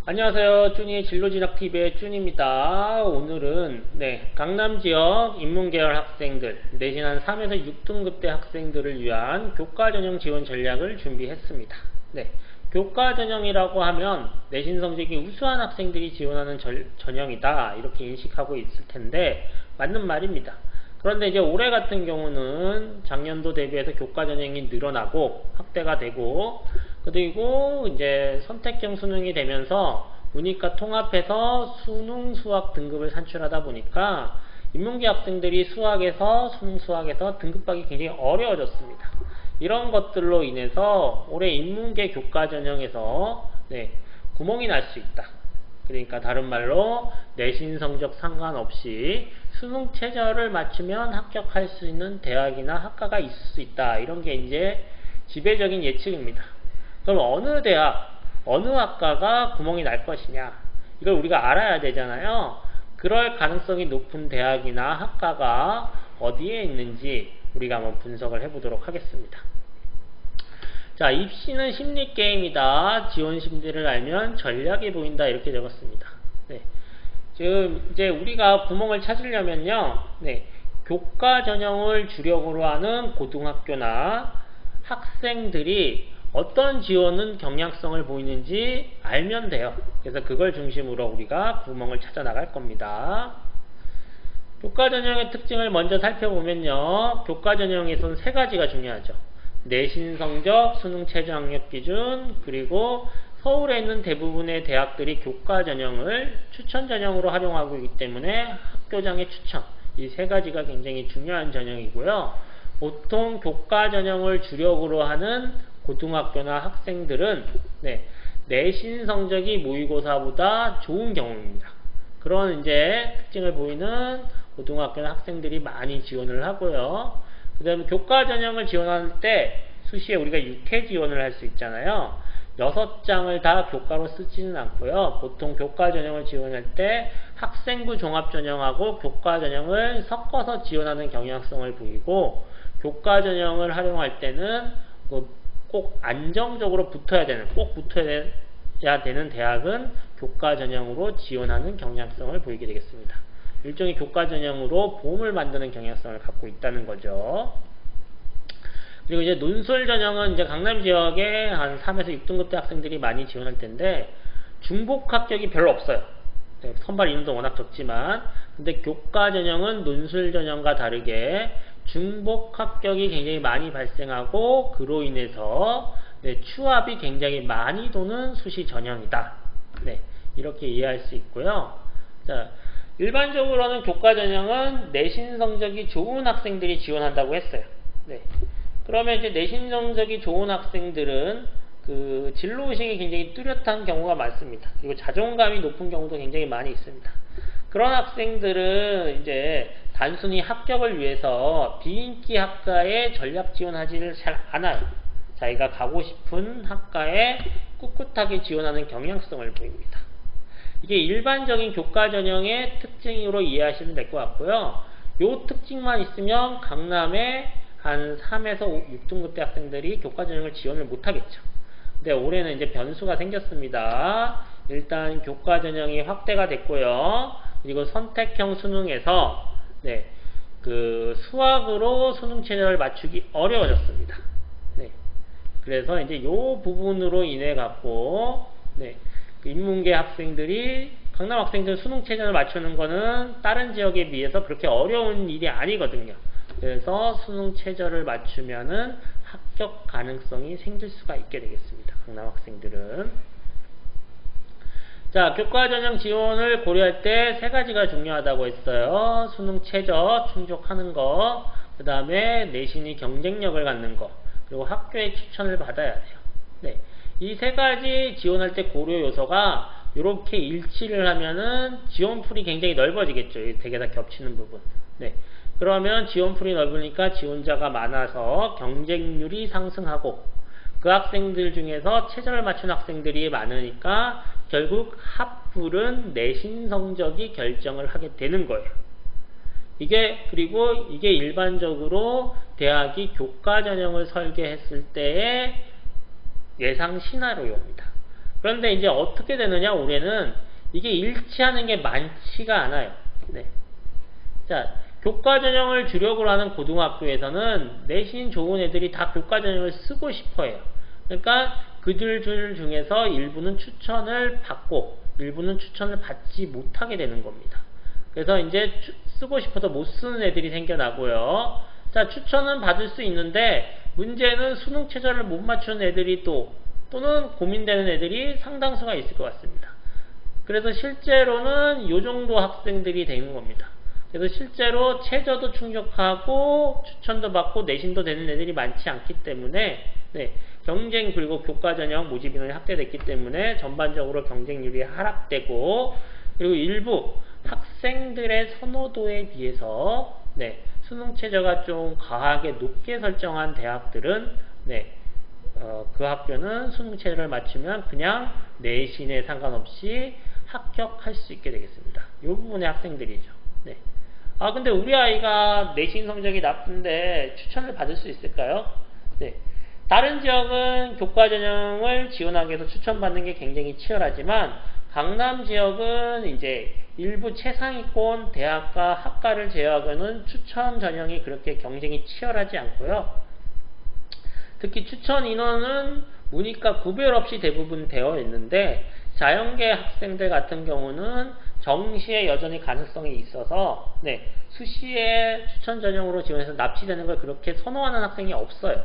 안녕하세요. 쭈니의 진로진학TV의 쭈니입니다. 오늘은 강남 지역 인문계열 학생들, 내신 한 3에서 6등급대 학생들을 위한 교과전형 지원 전략을 준비했습니다. 교과전형이라고 하면 내신 성적이 우수한 학생들이 지원하는 전형이다, 이렇게 인식하고 있을 텐데 맞는 말입니다. 그런데 이제 올해 같은 경우는 작년도 대비해서 교과전형이 늘어나고 확대가 되고, 그리고 이제 선택형 수능이 되면서 문이과 통합해서 수능 수학 등급을 산출하다 보니까 인문계 학생들이 수능 수학에서 등급하기 굉장히 어려워졌습니다. 이런 것들로 인해서 올해 인문계 교과전형에서 구멍이 날 수 있다. 그러니까 다른 말로 내신 성적 상관없이 수능 최저를 맞추면 합격할 수 있는 대학이나 학과가 있을 수 있다. 이런 게 이제 지배적인 예측입니다. 그럼 어느 대학, 어느 학과가 구멍이 날 것이냐, 이걸 우리가 알아야 되잖아요. 그럴 가능성이 높은 대학이나 학과가 어디에 있는지 우리가 한번 분석을 해보도록 하겠습니다. 자, 입시는 심리게임이다. 지원 심리를 알면 전략이 보인다. 이렇게 적었습니다. 지금 이제 우리가 구멍을 찾으려면요, 교과 전형을 주력으로 하는 고등학교나 학생들이 어떤 지원은 경향성을 보이는지 알면 돼요. 그래서 그걸 중심으로 우리가 구멍을 찾아 나갈 겁니다. 교과 전형의 특징을 먼저 살펴보면요, 교과 전형에서는 세 가지가 중요하죠. 내신 성적, 수능 최저 학력 기준, 그리고 서울에 있는 대부분의 대학들이 교과 전형을 추천 전형으로 활용하고 있기 때문에 학교장의 추천, 이 세 가지가 굉장히 중요한 전형이고요. 보통 교과 전형을 주력으로 하는 고등학교나 학생들은 내신 성적이 모의고사보다 좋은 경우입니다. 그런 이제 특징을 보이는 고등학교나 학생들이 많이 지원을 하고요. 그 다음에 교과 전형을 지원할 때 수시에 우리가 6회 지원을 할 수 있잖아요. 6장을 다 교과로 쓰지는 않고요. 보통 교과 전형을 지원할 때 학생부 종합 전형하고 교과 전형을 섞어서 지원하는 경향성을 보이고, 교과 전형을 활용할 때는 꼭 안정적으로 꼭 붙어야 되는 대학은 교과 전형으로 지원하는 경향성을 보이게 되겠습니다. 일종의 교과 전형으로 보험을 만드는 경향성을 갖고 있다는 거죠. 그리고 이제 논술 전형은 이제 강남 지역에 한 3에서 6등급대 학생들이 많이 지원할 텐데 중복 합격이 별로 없어요. 선발 인원도 워낙 적지만, 근데 교과 전형은 논술 전형과 다르게 중복 합격이 굉장히 많이 발생하고, 그로 인해서 추합이 굉장히 많이 도는 수시 전형이다. 이렇게 이해할 수 있고요. 자, 일반적으로는 교과 전형은 내신 성적이 좋은 학생들이 지원한다고 했어요. 그러면 이제 내신 성적이 좋은 학생들은 그 진로의식이 굉장히 뚜렷한 경우가 많습니다. 그리고 자존감이 높은 경우도 굉장히 많이 있습니다. 그런 학생들은 이제 단순히 합격을 위해서 비인기 학과에 전략 지원하지를 잘 않아요. 자기가 가고 싶은 학과에 꿋꿋하게 지원하는 경향성을 보입니다. 이게 일반적인 교과 전형의 특징으로 이해하시면 될 것 같고요. 이 특징만 있으면 강남에 한 3에서 6등급대 학생들이 교과 전형을 지원을 못하겠죠. 근데 올해는 이제 변수가 생겼습니다. 일단 교과 전형이 확대가 됐고요. 그리고 선택형 수능에서 그 수학으로 수능 최저를 맞추기 어려워졌습니다. 그래서 이제 이 부분으로 인해 갖고 인문계 학생들이, 강남 학생들 수능 최저를 맞추는 거는 다른 지역에 비해서 그렇게 어려운 일이 아니거든요. 그래서 수능 최저를 맞추면은 합격 가능성이 생길 수가 있게 되겠습니다. 강남 학생들은. 자, 교과 전형 지원을 고려할 때 세 가지가 중요하다고 했어요. 수능 최저 충족하는 거, 그 다음에 내신이 경쟁력을 갖는 거, 그리고 학교의 추천을 받아야 돼요. 이 세 가지 지원할 때 고려 요소가 이렇게 일치를 하면은 지원풀이 굉장히 넓어지겠죠. 되게 다 겹치는 부분. 그러면 지원풀이 넓으니까 지원자가 많아서 경쟁률이 상승하고, 그 학생들 중에서 최저를 맞춘 학생들이 많으니까 결국 합불은 내신 성적이 결정을 하게 되는 거예요. 그리고 이게 일반적으로 대학이 교과 전형을 설계했을 때의 예상 시나리오입니다. 그런데 이제 어떻게 되느냐, 올해는 이게 일치하는 게 많지가 않아요. 네. 자, 교과 전형을 주력으로 하는 고등학교에서는 내신 좋은 애들이 다 교과 전형을 쓰고 싶어 해요. 그러니까 그들 중에서 일부는 추천을 받고 일부는 추천을 받지 못하게 되는 겁니다. 그래서 이제 쓰고 싶어서 못 쓰는 애들이 생겨나고요. 자, 추천은 받을 수 있는데 문제는 수능 최저를 못 맞추는 애들이 또는 고민되는 애들이 상당수가 있을 것 같습니다. 그래서 실제로는 이 정도 학생들이 되는 겁니다. 그래서 실제로 최저도 충족하고 추천도 받고 내신도 되는 애들이 많지 않기 때문에 네, 경쟁 그리고 교과 전형 모집 인원이 확대됐기 때문에 전반적으로 경쟁률이 하락되고 그리고 일부 학생들의 선호도에 비해서 네, 수능 최저가 좀 과하게 높게 설정한 대학들은 네, 그 학교는 수능 최저를 맞추면 그냥 내신에 상관없이 합격할 수 있게 되겠습니다. 이 부분의 학생들이죠. 네. 아, 근데 우리 아이가 내신 성적이 나쁜데 추천을 받을 수 있을까요? 네. 다른 지역은 교과 전형을 지원하기 위해서 추천받는 게 굉장히 치열하지만 강남 지역은 이제 일부 최상위권 대학과 학과를 제외하고는 추천 전형이 그렇게 경쟁이 치열하지 않고요. 특히 추천 인원은 문이과 구별 없이 대부분 되어 있는데 자연계 학생들 같은 경우는 정시에 여전히 가능성이 있어서 네, 수시에 추천 전형으로 지원해서 납치되는 걸 그렇게 선호하는 학생이 없어요.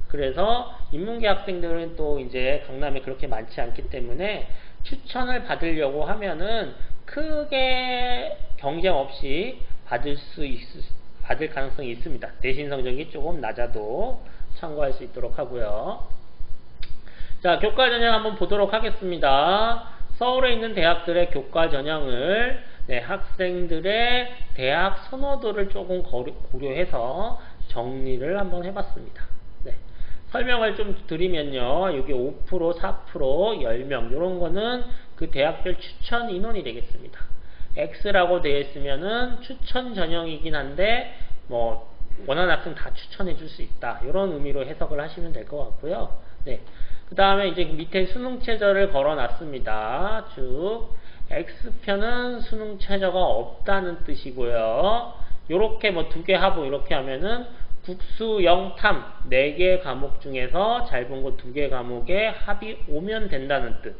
그래서 인문계 학생들은 또 이제 강남에 그렇게 많지 않기 때문에 추천을 받으려고 하면은 크게 경쟁 없이 받을 가능성이 있습니다. 내신 성적이 조금 낮아도 참고할 수 있도록 하고요. 자, 교과 전형 한번 보도록 하겠습니다. 서울에 있는 대학들의 교과 전형을 네, 학생들의 대학 선호도를 조금 고려해서 정리를 한번 해봤습니다. 네, 설명을 좀 드리면요. 여기 5%, 4%, 10명 이런 거는 그 대학별 추천 인원이 되겠습니다. X라고 되어 있으면은 추천 전형이긴 한데 뭐 원하는 학생 다 추천해 줄 수 있다. 이런 의미로 해석을 하시면 될 것 같고요. 네. 그 다음에 이제 밑에 수능 최저를 걸어 놨습니다. 쭉. X편은 수능 최저가 없다는 뜻이고요. 요렇게 뭐 2개 하부 이렇게 하면은 국수, 영, 탐 4개 과목 중에서 잘 본 거 2개 과목에 합이 오면 된다는 뜻.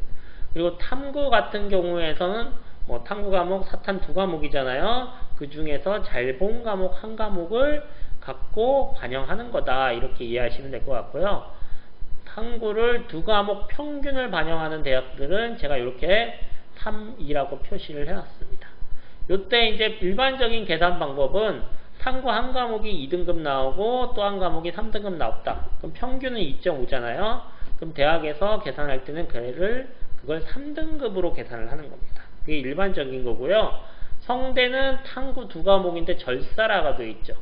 그리고 탐구 같은 경우에서는 뭐 탐구 과목, 사탐 2과목이잖아요. 그 중에서 잘 본 과목 1과목을 갖고 반영하는 거다. 이렇게 이해하시면 될 것 같고요. 탐구를 2과목 평균을 반영하는 대학들은 제가 이렇게 3, 2라고 표시를 해놨습니다. 이때 이제 일반적인 계산 방법은 탐구 1과목이 2등급 나오고 또 1과목이 3등급 나왔다. 그럼 평균은 2.5잖아요. 그럼 대학에서 계산할 때는 그걸 3등급으로 계산을 하는 겁니다. 그게 일반적인 거고요. 성대는 탐구 2과목인데 절사라가 되어 있죠.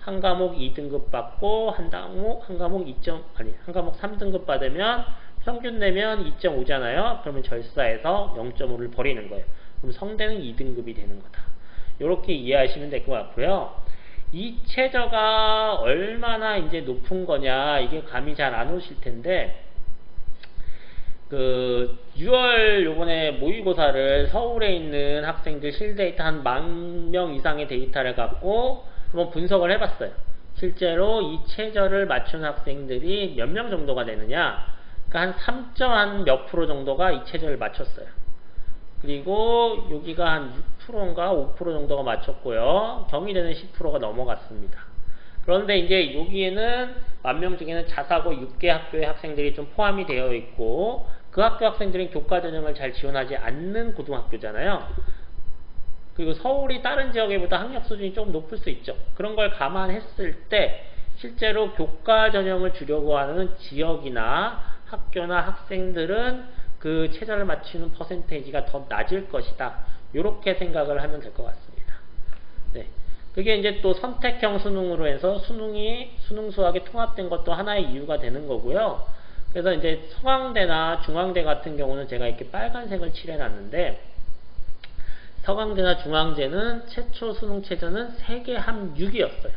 1과목 2등급 받고 한 과목 3등급 받으면 평균 내면 2.5잖아요. 그러면 절사에서 0.5를 버리는 거예요. 그럼 성대는 2등급이 되는 거다. 이렇게 이해하시면 될 것 같고요. 이 최저가 얼마나 이제 높은 거냐 이게 감이 잘 안 오실 텐데 6월 요번에 모의고사를 서울에 있는 학생들 실데이터 한 10,000명 이상의 데이터를 갖고 한번 분석을 해봤어요. 실제로 이 최저를 맞춘 학생들이 몇 명 정도가 되느냐? 그러니까 한 3점 몇 프로 정도가 이 최저를 맞췄어요. 그리고 여기가 한 6%인가 5% 정도가 맞췄고요. 경희대는 10%가 넘어갔습니다. 그런데 이제 여기에는 10,000명 중에는 자사고 6개 학교의 학생들이 좀 포함이 되어 있고 그 학교 학생들은 교과 전형을 잘 지원하지 않는 고등학교잖아요. 그리고 서울이 다른 지역에보다 학력 수준이 조금 높을 수 있죠. 그런 걸 감안했을 때 실제로 교과 전형을 주려고 하는 지역이나 학교나 학생들은 그 최저를 맞추는 퍼센테이지가 더 낮을 것이다. 이렇게 생각을 하면 될 것 같습니다. 네. 그게 이제 또 선택형 수능으로 해서 수능 수학에 통합된 것도 하나의 이유가 되는 거고요. 그래서 이제 서강대나 중앙대 같은 경우는 제가 이렇게 빨간색을 칠해놨는데 서강대나 중앙대는 최초 수능 최저는 세계 합 6이었어요.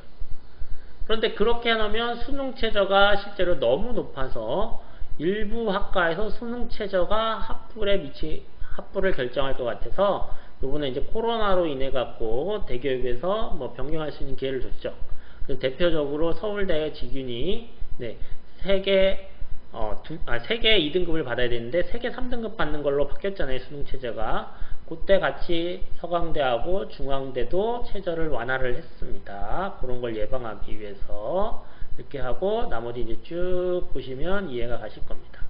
그런데 그렇게 해놓으면 수능 최저가 실제로 너무 높아서 일부 학과에서 수능 최저가 합부를 결정할 것 같아서 요번에 이제 코로나로 인해 갖고 대교육에서 뭐 변경할 수 있는 기회를 줬죠. 그래서 대표적으로 서울대 직윤이 네, 세계 2등급을 받아야 되는데 세계 3등급 받는 걸로 바뀌었잖아요. 수능 체제가. 그때 같이 서강대하고 중앙대도 체제를 완화를 했습니다. 그런 걸 예방하기 위해서 이렇게 하고 나머지 이제 쭉 보시면 이해가 가실 겁니다.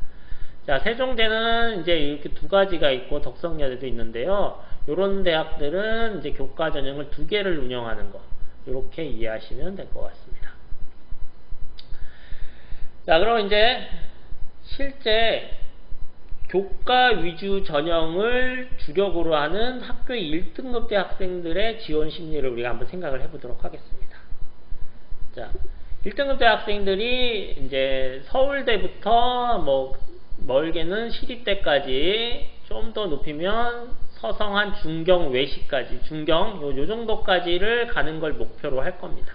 자, 세종대는 이제 이렇게 두 가지가 있고 덕성여대도 있는데요. 이런 대학들은 이제 교과 전형을 두 개를 운영하는 거. 이렇게 이해하시면 될 것 같습니다. 자, 그럼 이제 실제 교과 위주 전형을 주력으로 하는 학교의 1등급대 학생들의 지원 심리를 우리가 한번 생각을 해보도록 하겠습니다. 자, 1등급대 학생들이 이제 서울대부터 뭐 멀게는 시립대까지 좀 더 높이면 서성한 중경 외시까지 요 정도까지를 가는 걸 목표로 할 겁니다.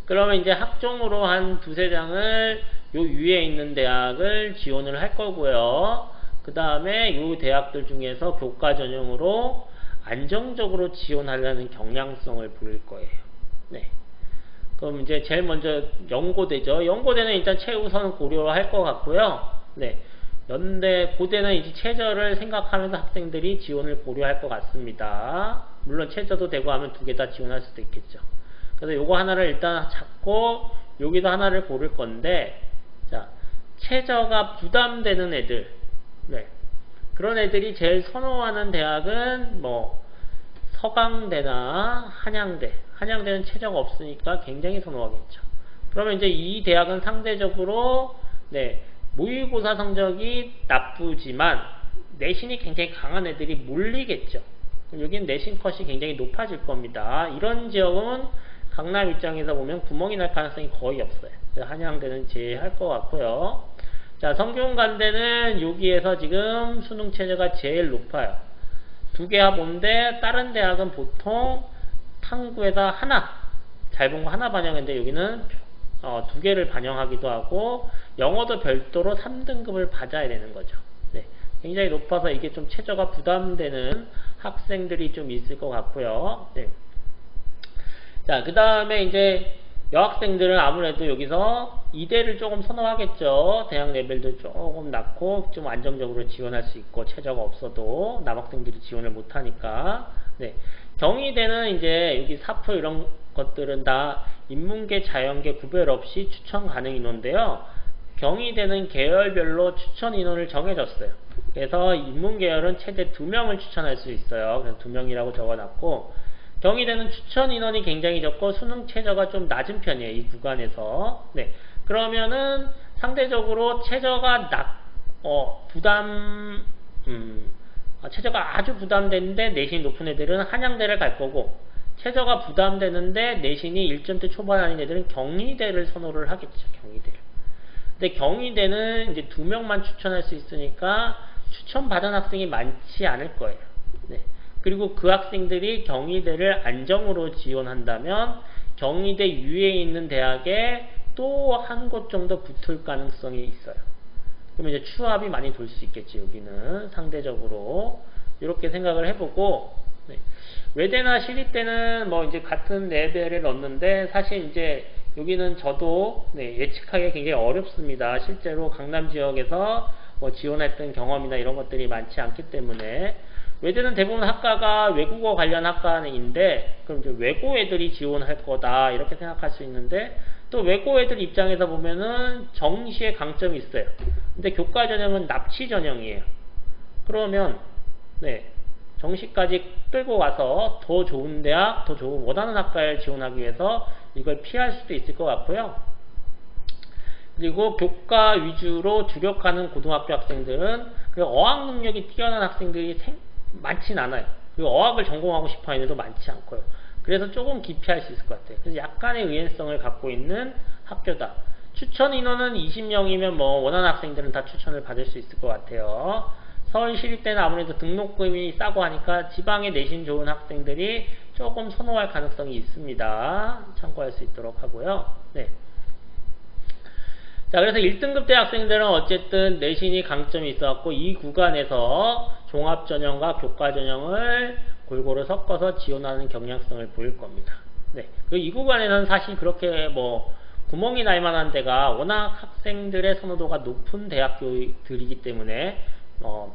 그러면 이제 학종으로 한 두세 장을 요 위에 있는 대학을 지원을 할 거고요. 그 다음에 요 대학들 중에서 교과 전형으로 안정적으로 지원하려는 경향성을 보일 거예요. 네. 그럼 이제 제일 먼저 연고대죠. 연고대는 일단 최우선 고려할 것 같고요. 네. 연대, 고대는 이제 최저를 생각하면서 학생들이 지원을 고려할 것 같습니다. 물론 최저도 되고 하면 두 개 다 지원할 수도 있겠죠. 그래서 요거 하나를 일단 잡고 여기도 하나를 고를 건데, 자, 최저가 부담되는 애들, 네. 그런 애들이 제일 선호하는 대학은 뭐 서강대나 한양대. 한양대는 최저가 없으니까 굉장히 선호하겠죠. 그러면 이제 이 대학은 상대적으로 네, 모의고사 성적이 나쁘지만 내신이 굉장히 강한 애들이 몰리겠죠. 여기는 내신 컷이 굉장히 높아질 겁니다. 이런 지역은 강남 입장에서 보면 구멍이 날 가능성이 거의 없어요. 한양대는 제외할 것 같고요. 자, 성균관대는 여기에서 지금 수능 최저가 제일 높아요. 두 개 합인데 다른 대학은 보통 탐구에다 하나, 잘 본 거 하나 반영했는데 여기는 두 개를 반영하기도 하고 영어도 별도로 3등급을 받아야 되는 거죠. 네, 굉장히 높아서 이게 좀 최저가 부담되는 학생들이 좀 있을 것 같고요. 네. 자, 그 다음에 이제 여학생들은 아무래도 여기서 이대를 조금 선호하겠죠. 대학 레벨도 조금 낮고 좀 안정적으로 지원할 수 있고 최저가 없어도 남학생들이 지원을 못하니까. 네. 경희대는 이제 여기 사프 이런 것들은 다 인문계, 자연계 구별 없이 추천 가능 인원인데요. 경희대는 계열별로 추천 인원을 정해졌어요. 그래서 인문계열은 최대 2명을 추천할 수 있어요. 그래서 2명이라고 적어놨고, 경희대는 추천 인원이 굉장히 적고 수능 최저가 좀 낮은 편이에요. 이 구간에서. 네. 그러면은 상대적으로 최저가 최저가 아주 부담되는데 내신이 높은 애들은 한양대를 갈 거고, 최저가 부담되는데 내신이 1점대 초반 아닌 애들은 경희대를 선호를 하겠죠. 경희대를. 근데 경희대는 이제 2명만 추천할 수 있으니까 추천받은 학생이 많지 않을 거예요. 네. 그리고 그 학생들이 경희대를 안정으로 지원한다면 경희대 위에 있는 대학에 또 한 곳 정도 붙을 가능성이 있어요. 그러면 이제 추합이 많이 돌 수 있겠지. 여기는 상대적으로 이렇게 생각을 해보고, 네. 외대나 시립대는 뭐 이제 같은 레벨을 넣는데 사실 이제 여기는 저도 네, 예측하기 굉장히 어렵습니다. 실제로 강남 지역에서 뭐 지원했던 경험이나 이런 것들이 많지 않기 때문에. 외대는 대부분 학과가 외국어 관련 학과인데 그럼 이제 외고 애들이 지원할 거다 이렇게 생각할 수 있는데, 또 외고 애들 입장에서 보면은 정시의 강점이 있어요. 근데 교과 전형은 납치 전형이에요. 그러면 네, 정시까지 끌고 가서 더 좋은 대학, 더 좋은 원하는 학과에 지원하기 위해서 이걸 피할 수도 있을 것 같고요. 그리고 교과 위주로 주력하는 고등학교 학생들은 어학 능력이 뛰어난 학생들이 많진 않아요. 그리고 어학을 전공하고 싶어 하는 애들도 많지 않고요. 그래서 조금 기피할 수 있을 것 같아요. 그래서 약간의 의외성을 갖고 있는 학교다. 추천 인원은 20명이면 뭐 원하는 학생들은 다 추천을 받을 수 있을 것 같아요. 서울시립대는 아무래도 등록금이 싸고 하니까 지방에 내신 좋은 학생들이 조금 선호할 가능성이 있습니다. 참고할 수 있도록 하고요. 네. 자, 그래서 1등급 대학생들은 어쨌든 내신이 강점이 있어갖고 이 구간에서 종합전형과 교과전형을 골고루 섞어서 지원하는 경향성을 보일 겁니다. 네. 이 구간에서는 사실 그렇게 뭐 구멍이 날 만한 데가 워낙 학생들의 선호도가 높은 대학교들이기 때문에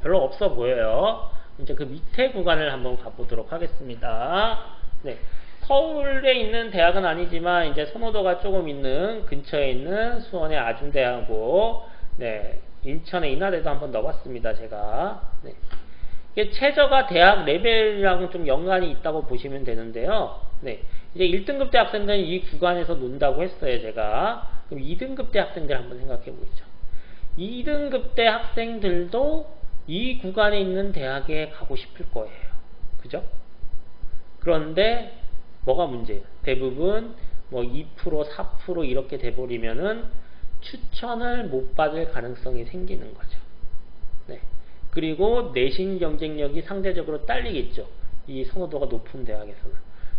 별로 없어 보여요. 이제 그 밑에 구간을 한번 가보도록 하겠습니다. 네. 서울에 있는 대학은 아니지만 이제 선호도가 조금 있는 근처에 있는 수원의 아준대하고 네, 인천의 인하대도 한번 넣어봤습니다. 제가 네. 이게 최저가 대학 레벨이랑 좀 연관이 있다고 보시면 되는데요. 네. 이제 1등급 대학생들은 이 구간에서 논다고 했어요. 제가 그럼 2등급 대학생들 한번 생각해 보시죠. 2등급 대학생들도 이 구간에 있는 대학에 가고 싶을 거예요. 그죠? 그런데 뭐가 문제예요? 대부분 뭐 2%, 4% 이렇게 돼버리면은 추천을 못 받을 가능성이 생기는 거죠. 네. 그리고 내신 경쟁력이 상대적으로 딸리겠죠. 이 선호도가 높은 대학에서는.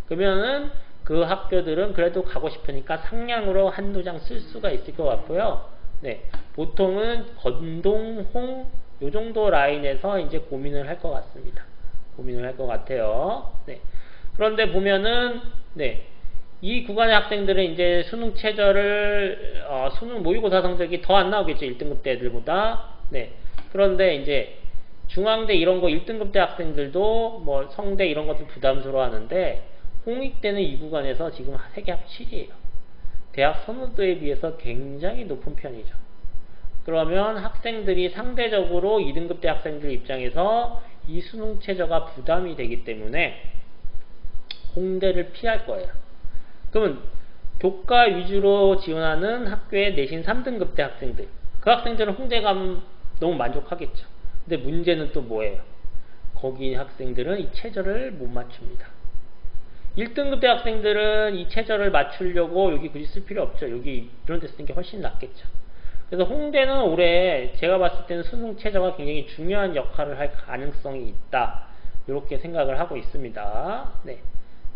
그러면은 그 학교들은 그래도 가고 싶으니까 상량으로 한두 장 쓸 수가 있을 것 같고요. 네. 보통은 건동, 홍, 요 정도 라인에서 이제 고민을 할 것 같습니다. 고민을 할 것 같아요. 네. 그런데 보면은, 네. 이 구간의 학생들은 이제 수능 최저를, 수능 모의고사 성적이 더 안 나오겠죠. 1등급 대 애들보다. 네. 그런데 이제 중앙대 이런 거 1등급 대 학생들도 뭐 성대 이런 것도 부담스러워 하는데, 홍익대는 이 구간에서 지금 세계 합 7이에요. 대학 선호도에 비해서 굉장히 높은 편이죠. 그러면 학생들이 상대적으로 2등급 대 학생들 입장에서 이 수능 최저가 부담이 되기 때문에 홍대를 피할 거예요. 그러면 교과 위주로 지원하는 학교의 내신 3등급 대 학생들, 그 학생들은 홍대 가면 너무 만족하겠죠. 근데 문제는 또 뭐예요? 거기 학생들은 이 최저를 못 맞춥니다. 1등급 대 학생들은 이 최저를 맞추려고 여기 굳이 쓸 필요 없죠. 여기 이런 데 쓰는 게 훨씬 낫겠죠. 그래서 홍대는 올해 제가 봤을 때는 수능 최저가 굉장히 중요한 역할을 할 가능성이 있다. 이렇게 생각을 하고 있습니다. 네.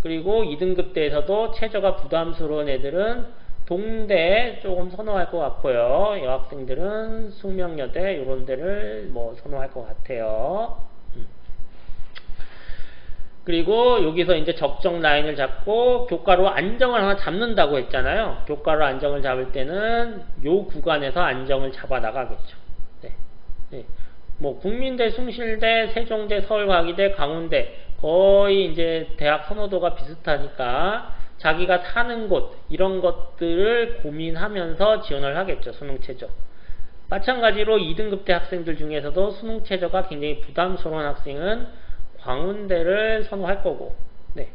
그리고 2등급 대에서도 최저가 부담스러운 애들은 동대 조금 선호할 것 같고요. 여학생들은 숙명여대 이런 데를 뭐 선호할 것 같아요. 그리고 여기서 이제 적정 라인을 잡고 교과로 안정을 하나 잡는다고 했잖아요. 교과로 안정을 잡을 때는 요 구간에서 안정을 잡아 나가겠죠. 네. 네. 뭐 국민대, 숭실대, 세종대, 서울과기대, 강원대 거의 이제 대학 선호도가 비슷하니까 자기가 사는 곳 이런 것들을 고민하면서 지원을 하겠죠. 수능 최저. 마찬가지로 2등급 대 학생들 중에서도 수능 최저가 굉장히 부담스러운 학생은 광운대를 선호할 거고, 네.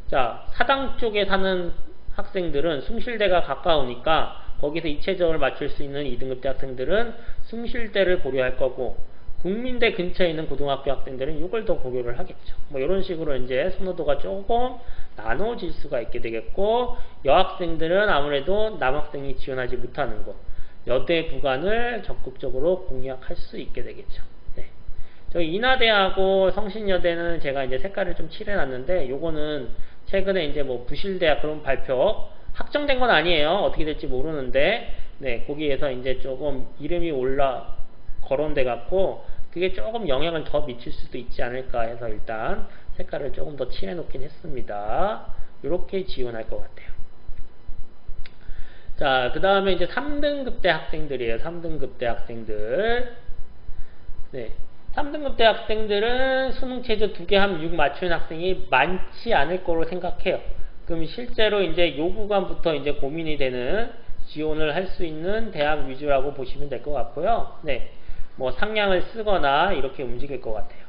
자, 사당 쪽에 사는 학생들은 숭실대가 가까우니까 거기서 이 최저를 맞출 수 있는 2등급 대 학생들은 숭실대를 고려할 거고, 국민대 근처에 있는 고등학교 학생들은 이걸 더 고려를 하겠죠. 뭐 이런 식으로 이제 선호도가 조금 나눠질 수가 있게 되겠고, 여학생들은 아무래도 남학생이 지원하지 못하는 곳, 여대 구간을 적극적으로 공략할 수 있게 되겠죠. 저희 인하대하고 성신여대는 제가 이제 색깔을 좀 칠해놨는데, 요거는 최근에 이제 뭐 부실대학 그런 발표 확정된 건 아니에요. 어떻게 될지 모르는데, 네, 거기에서 이제 조금 이름이 거론돼 갖고 그게 조금 영향을 더 미칠 수도 있지 않을까 해서 일단 색깔을 조금 더 칠해놓긴 했습니다. 이렇게 지원할 것 같아요. 자, 그 다음에 이제 3등급 대 학생들이에요. 3등급 대 학생들. 네. 3등급 대 학생들은 수능 최저 2개 하면 6 맞추는 학생이 많지 않을 거로 생각해요. 그럼 실제로 이제 요 구간부터 이제 고민이 되는 지원을 할 수 있는 대학 위주라고 보시면 될 것 같고요. 네. 뭐 상량을 쓰거나 이렇게 움직일 것 같아요.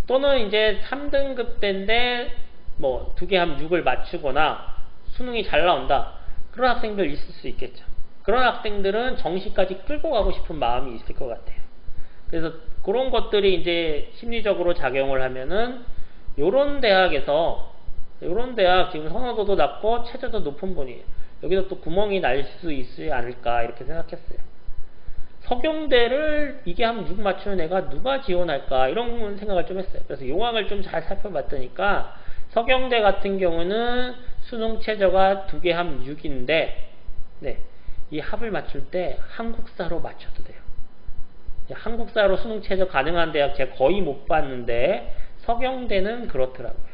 또는 이제 3등급 대인데 뭐 2개 하면 6을 맞추거나 수능이 잘 나온다. 그런 학생들 있을 수 있겠죠. 그런 학생들은 정시까지 끌고 가고 싶은 마음이 있을 것 같아요. 그래서 그런 것들이 이제 심리적으로 작용을 하면은 요런 대학에서 요런 대학 지금 선호도도 낮고 최저도 높은 분이에요. 여기서 또 구멍이 날 수 있지 않을까 이렇게 생각했어요. 서경대를 이게 한 6 맞추는 애가 누가 지원할까 이런 생각을 좀 했어요. 그래서 용항을 좀 잘 살펴봤더니까 서경대 같은 경우는 수능 최저가 2개 하면 6인데 네. 이 합을 맞출 때 한국사로 맞춰도 돼요. 한국사로 수능 최저 가능한 대학 제가 거의 못 봤는데 서경대는 그렇더라고요.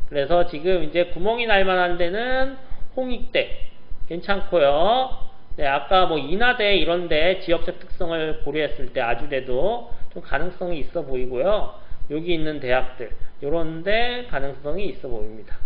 그래서 지금 이제 구멍이 날 만한 데는 홍익대 괜찮고요. 네, 아까 뭐 인하대 이런데 지역적 특성을 고려했을 때 아주대도 좀 가능성이 있어 보이고요. 여기 있는 대학들 요런데 가능성이 있어 보입니다.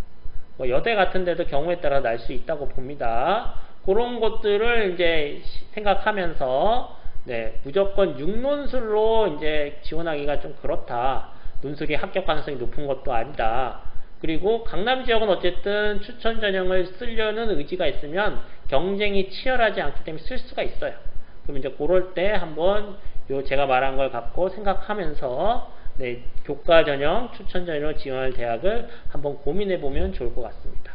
뭐 여대 같은 데도 경우에 따라 날 수 있다고 봅니다. 그런 것들을 이제 생각하면서 네, 무조건 6논술로 이제 지원하기가 좀 그렇다. 논술이 합격 가능성이 높은 것도 아니다. 그리고 강남 지역은 어쨌든 추천 전형을 쓰려는 의지가 있으면 경쟁이 치열하지 않기 때문에 쓸 수가 있어요. 그럼 이제 그럴 때 한번 요 제가 말한 걸 갖고 생각하면서 네, 교과 전형, 추천 전형으로 지원할 대학을 한번 고민해 보면 좋을 것 같습니다.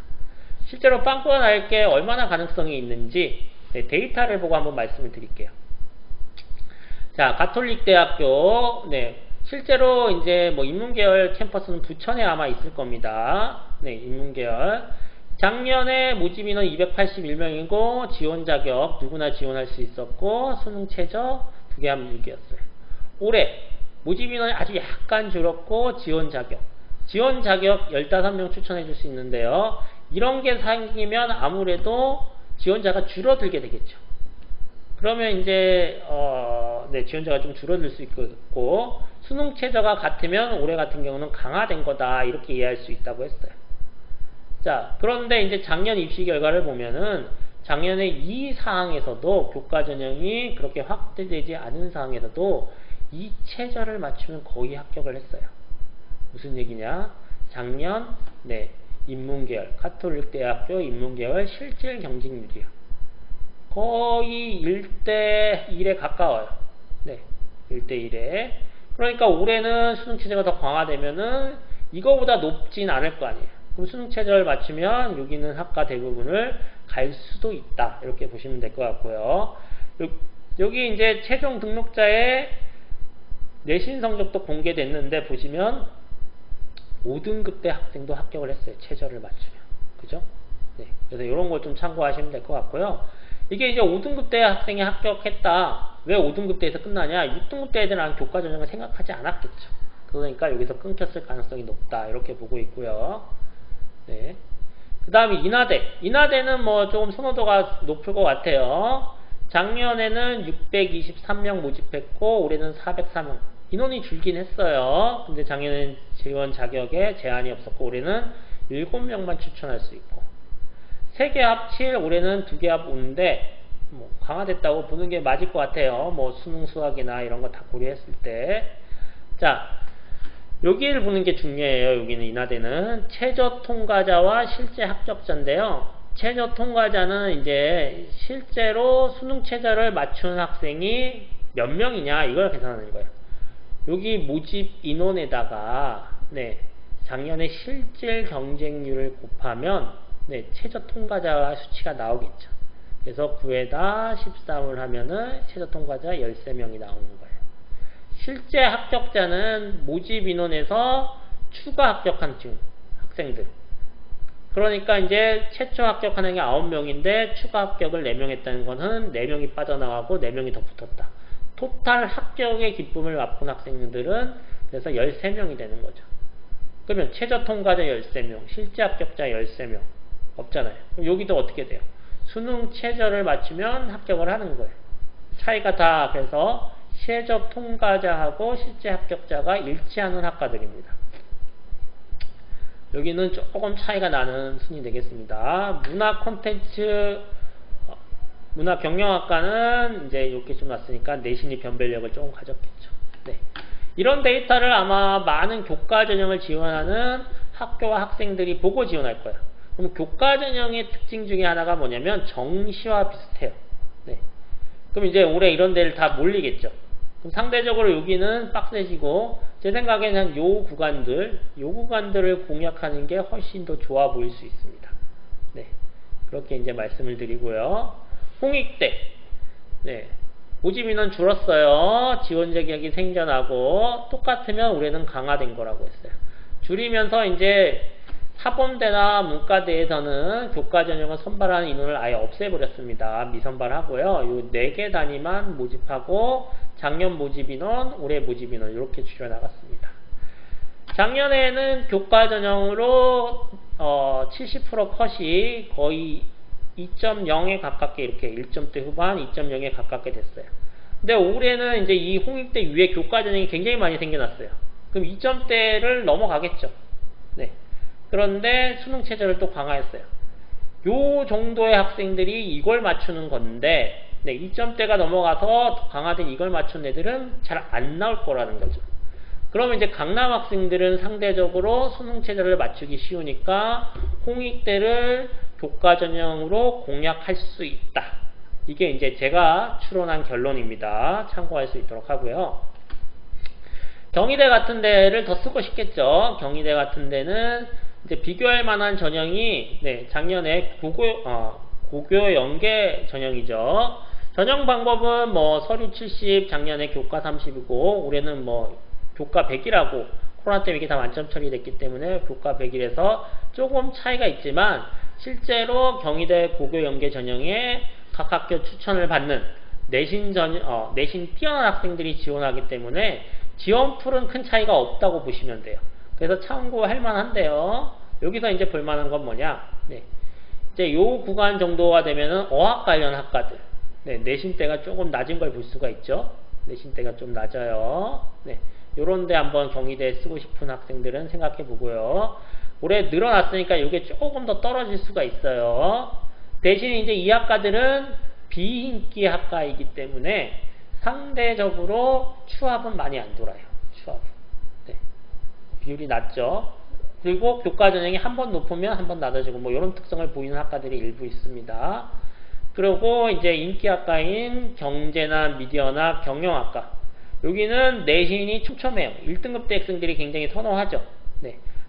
실제로 빵꾸가 날 게 얼마나 가능성이 있는지 네, 데이터를 보고 한번 말씀을 드릴게요. 자, 가톨릭대학교 네, 실제로 이제 뭐 인문계열 캠퍼스는 부천에 아마 있을 겁니다. 네, 인문계열. 작년에 모집 인원 281명이고 지원 자격 누구나 지원할 수 있었고 수능 최저 2개 하면 6이었어요. 올해 모집 인원이 아주 약간 줄었고 지원 자격 15명 추천해 줄 수 있는데요. 이런 게 생기면 아무래도 지원자가 줄어들게 되겠죠. 그러면 이제 네, 지원자가 좀 줄어들 수 있고 수능 최저가 같으면 올해 같은 경우는 강화된 거다 이렇게 이해할 수 있다고 했어요. 자, 그런데 이제 작년 입시 결과를 보면은 작년에 이 사항에서도 교과 전형이 그렇게 확대되지 않은 사항에서도 이 최저를 맞추면 거의 합격을 했어요. 무슨 얘기냐? 작년 네, 인문계열 가톨릭대학교 인문계열 실질 경쟁률이요. 거의 1대1에 가까워요. 네, 1대1에. 그러니까 올해는 수능 체제가 더 강화되면은 이거보다 높진 않을 거 아니에요. 그럼 수능 체제를 맞추면 여기는 학과 대부분을 갈 수도 있다. 이렇게 보시면 될 것 같고요. 여기 이제 최종 등록자의 내신 성적도 공개됐는데 보시면 5등급대 학생도 합격을 했어요. 최저를 맞추면. 그죠? 네. 그래서 이런 걸 좀 참고하시면 될 것 같고요. 이게 이제 5등급대 학생이 합격했다. 왜 5등급대에서 끝나냐? 6등급대 애들은 교과 전형을 생각하지 않았겠죠. 그러니까 여기서 끊겼을 가능성이 높다. 이렇게 보고 있고요. 네. 그 다음에 인하대. 인하대는 뭐 조금 선호도가 높을 것 같아요. 작년에는 623명 모집했고 올해는 404명. 인원이 줄긴 했어요. 근데 작년에는 지원 자격에 제한이 없었고 올해는 7명만 추천할 수 있고 3개 합 7, 올해는 2개 합 5인데 뭐 강화됐다고 보는 게 맞을 것 같아요. 뭐 수능 수학이나 이런 거 다 고려했을 때. 자, 여기를 보는 게 중요해요. 여기는 인하대는 최저 통과자와 실제 합격자인데요. 최저 통과자는 이제 실제로 수능 최저를 맞춘 학생이 몇 명이냐 이걸 계산하는 거예요. 여기 모집 인원에다가 네, 작년에 실질 경쟁률을 곱하면 네, 최저 통과자 수치가 나오겠죠. 그래서 9에다 13을 하면은 최저 통과자 13명이 나오는 거예요. 실제 합격자는 모집 인원에서 추가 합격한 학생들. 그러니까 이제 최초 합격하는 게 9명인데 추가 합격을 4명 했다는 것은 4명이 빠져나가고 4명이 더 붙었다. 토탈 합격의 기쁨을 맛본 학생들은 그래서 13명이 되는 거죠. 그러면 최저 통과자 13명, 실제 합격자 13명 없잖아요. 그럼 여기도 어떻게 돼요? 수능 최저를 맞추면 합격을 하는 거예요. 차이가 다 그래서 최저 통과자하고 실제 합격자가 일치하는 학과들입니다. 여기는 조금 차이가 나는 순위 되겠습니다. 문화 콘텐츠 문화 경영학과는 이제 이렇게 좀 났으니까 내신이 변별력을 조금 가졌겠죠. 네. 이런 데이터를 아마 많은 교과 전형을 지원하는 학교와 학생들이 보고 지원할 거예요. 그럼 교과 전형의 특징 중에 하나가 뭐냐면 정시와 비슷해요. 네. 그럼 이제 올해 이런 데를 다 몰리겠죠. 그럼 상대적으로 여기는 빡세지고 제 생각에는 요 구간들을 공략하는 게 훨씬 더 좋아 보일 수 있습니다. 네. 그렇게 이제 말씀을 드리고요. 홍익대. 네. 모집 인원 줄었어요. 지원 자격이 생겨나고 똑같으면 올해는 강화된 거라고 했어요. 줄이면서 이제 사범대나 문과대에서는 교과 전형을 선발하는 인원을 아예 없애버렸습니다. 미선발하고요. 요 4개 단위만 모집하고 작년 모집 인원, 올해 모집 인원 이렇게 줄여나갔습니다. 작년에는 교과 전형으로 70% 컷이 거의 2.0에 가깝게 이렇게 1점대 후반, 2.0에 가깝게 됐어요. 근데 올해는 이제 이 홍익대 위에 교과 전형이 굉장히 많이 생겨났어요. 그럼 2점대를 넘어가겠죠. 네. 그런데 수능 체제를 또 강화했어요. 요 정도의 학생들이 이걸 맞추는 건데, 네, 2점대가 넘어가서 강화된 이걸 맞춘 애들은 잘 안 나올 거라는 거죠. 그러면 이제 강남 학생들은 상대적으로 수능 체제를 맞추기 쉬우니까 홍익대를 교과 전형으로 공략할 수 있다. 이게 이제 제가 추론한 결론입니다. 참고할 수 있도록 하고요. 경희대 같은 데를 더 쓰고 싶겠죠. 경희대 같은 데는 이제 비교할 만한 전형이 작년에 고교 연계 전형이죠. 전형 방법은 뭐 서류 70, 작년에 교과 30이고 올해는 뭐 교과 100이라고 코로나 때문에 이게 다 만점 처리됐기 때문에 교과 100일에서 조금 차이가 있지만 실제로 경희대 고교 연계 전형에 각 학교 추천을 받는 내신 뛰어난 학생들이 지원하기 때문에 지원풀은 큰 차이가 없다고 보시면 돼요. 그래서 참고할 만한데요. 여기서 이제 볼만한 건 뭐냐? 이제 요 구간 정도가 되면은 어학 관련 학과들, 내신대가 조금 낮은 걸 볼 수가 있죠. 내신대가 좀 낮아요. 요런데 한번 경희대에 쓰고 싶은 학생들은 생각해 보고요. 올해 늘어났으니까 이게 조금 더 떨어질 수가 있어요. 대신 이제 이 학과들은 비인기 학과이기 때문에 상대적으로 추합은 많이 안 돌아요. 추합. 비율이 낮죠. 그리고 교과 전형이 한 번 높으면 한 번 낮아지고 뭐 이런 특성을 보이는 학과들이 일부 있습니다. 그리고 이제 인기 학과인 경제나 미디어나 경영학과. 여기는 내신이 촘촘해요. 1등급 대학생들이 굉장히 선호하죠.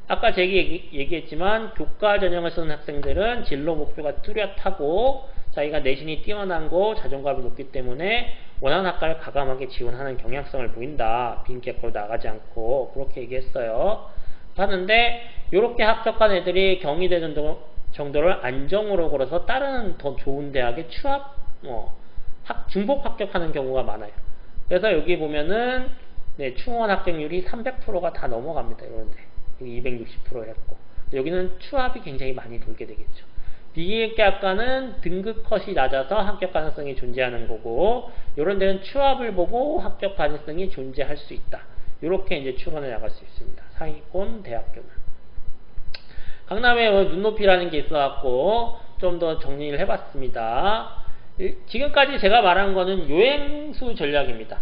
아까 제가 얘기했지만 교과 전형을 쓰는 학생들은 진로 목표가 뚜렷하고 자기가 내신이 뛰어난 거 자존감이 높기 때문에 원하는 학과를 과감하게 지원하는 경향성을 보인다. 빈개코로 나가지 않고 그렇게 얘기했어요. 하는데 이렇게 합격한 애들이 경희대 정도를 안정으로 걸어서 다른 더 좋은 대학에 중복 합격하는 경우가 많아요. 그래서 여기 보면은 충원 합격률이 300%가 다 넘어갑니다. 이런데 260% 했고 여기는 추합이 굉장히 많이 돌게 되겠죠. 비인기 학과는 등급 컷이 낮아서 합격 가능성이 존재하는 거고 이런 데는 추합을 보고 합격 가능성이 존재할 수 있다. 이렇게 이제 추론해 나갈 수 있습니다. 상위권 대학교는. 강남에 눈높이라는 게 있어갖고 좀 더 정리를 해봤습니다. 지금까지 제가 말한 거는 요행수 전략입니다.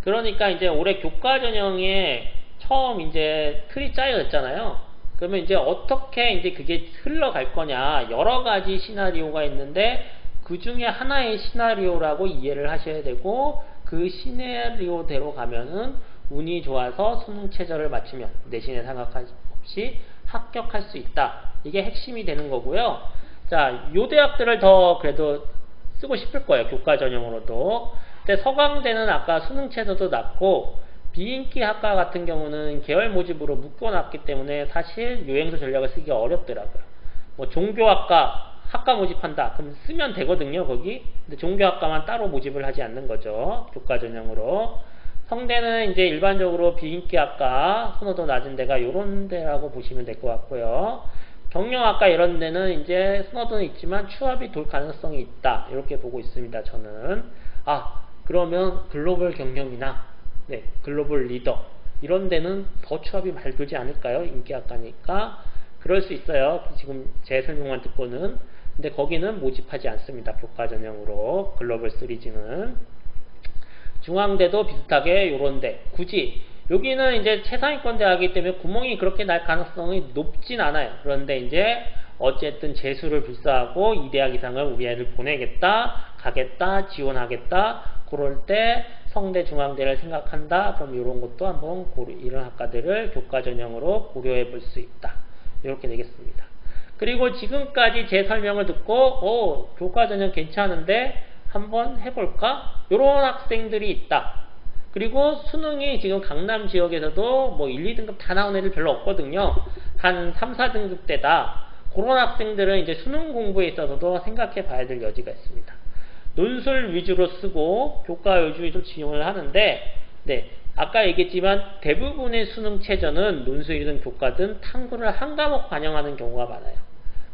그러니까 이제 올해 교과 전형에 처음 이제 틀이 짜여졌잖아요. 그러면 이제 어떻게 이제 그게 흘러갈 거냐. 여러 가지 시나리오가 있는데 그 중에 하나의 시나리오라고 이해를 하셔야 되고 그 시나리오대로 가면은 운이 좋아서 수능 최저를 맞추면 내신에 생각할 수 없이 합격할 수 있다. 이게 핵심이 되는 거고요. 자, 요 대학들을 더 그래도 쓰고 싶을 거예요. 교과 전형으로도. 근데 서강대는 아까 수능 최저도 낮고 비인기 학과 같은 경우는 계열 모집으로 묶어놨기 때문에 사실 요행수 전략을 쓰기 어렵더라고요. 뭐 종교학과 학과 모집한다. 그럼 쓰면 되거든요. 거기. 근데 종교학과만 따로 모집을 하지 않는 거죠. 교과 전형으로. 성대는 이제 일반적으로 비인기 학과 선호도 낮은 데가 요런 데라고 보시면 될 것 같고요. 경영학과 이런 데는 이제 선호도는 있지만 추합이 돌 가능성이 있다. 이렇게 보고 있습니다. 저는. 그러면 글로벌 경영이나 글로벌 리더 이런 데는 더 추합이 잘 돌지 않을까요? 인기학과니까 그럴 수 있어요. 지금 제 설명만 듣고는. 근데 거기는 모집하지 않습니다. 교과 전형으로 글로벌 시리즈는. 중앙대도 비슷하게 요런데 굳이 여기는 이제 최상위권 대학이기 때문에 구멍이 그렇게 날 가능성이 높진 않아요. 그런데 이제 어쨌든 재수를 불사하고 이 대학 이상을 우리 애를 보내겠다, 가겠다, 지원하겠다. 그럴 때 성대 중앙대를 생각한다. 그럼 이런 것도 한번 이런 학과들을 교과 전형으로 고려해 볼 수 있다. 이렇게 되겠습니다. 그리고 지금까지 제 설명을 듣고 교과 전형 괜찮은데 한번 해볼까? 이런 학생들이 있다. 그리고 수능이 지금 강남 지역에서도 뭐 1, 2등급 다 나온 애들 별로 없거든요. 한 3, 4등급 대다. 그런 학생들은 이제 수능 공부에 있어서도 생각해 봐야 될 여지가 있습니다. 논술 위주로 쓰고 교과 위주로 지원을 하는데, 네, 아까 얘기했지만 대부분의 수능 최저는 논술이든 교과든 탐구를 한 과목 반영하는 경우가 많아요.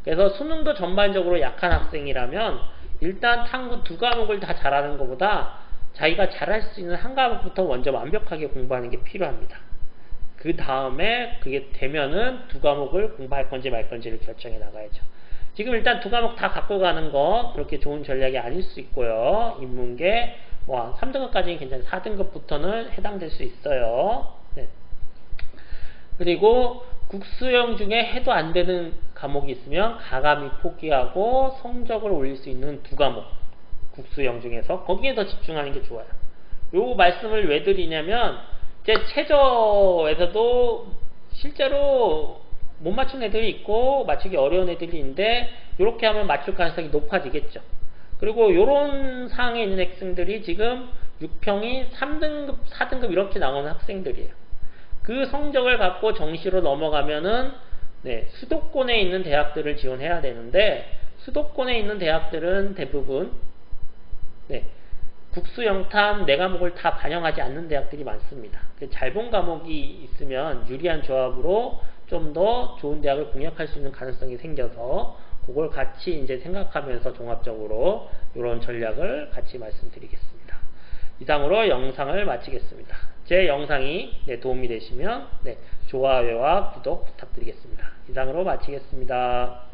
그래서 수능도 전반적으로 약한 학생이라면 일단 탐구 2과목을 다 잘하는 것보다 자기가 잘할 수 있는 한 과목부터 먼저 완벽하게 공부하는 게 필요합니다. 그 다음에 그게 되면은 2과목을 공부할 건지 말 건지를 결정해 나가야죠. 지금 일단 2과목 다 갖고 가는 거 그렇게 좋은 전략이 아닐 수 있고요. 인문계 뭐 3등급까지는 괜찮아요. 4등급부터는 해당될 수 있어요. 네. 그리고 국수형 중에 해도 안 되는 과목이 있으면 가감히 포기하고 성적을 올릴 수 있는 2과목 국수형 중에서 거기에 더 집중하는 게 좋아요. 요 말씀을 왜 드리냐면 제 최저에서도 실제로 못 맞춘 애들이 있고 맞추기 어려운 애들이 있는데 이렇게 하면 맞출 가능성이 높아지겠죠. 그리고 요런 상황에 있는 학생들이 지금 6평이 3등급, 4등급 이렇게 나오는 학생들이에요. 그 성적을 갖고 정시로 넘어가면은 네, 수도권에 있는 대학들을 지원해야 되는데 수도권에 있는 대학들은 대부분 네, 국수 영탐 4과목을 다 반영하지 않는 대학들이 많습니다. 잘 본 과목이 있으면 유리한 조합으로 좀 더 좋은 대학을 공략할 수 있는 가능성이 생겨서 그걸 같이 이제 생각하면서 종합적으로 이런 전략을 같이 말씀드리겠습니다. 이상으로 영상을 마치겠습니다. 제 영상이 도움이 되시면 좋아요와 구독 부탁드리겠습니다. 이상으로 마치겠습니다.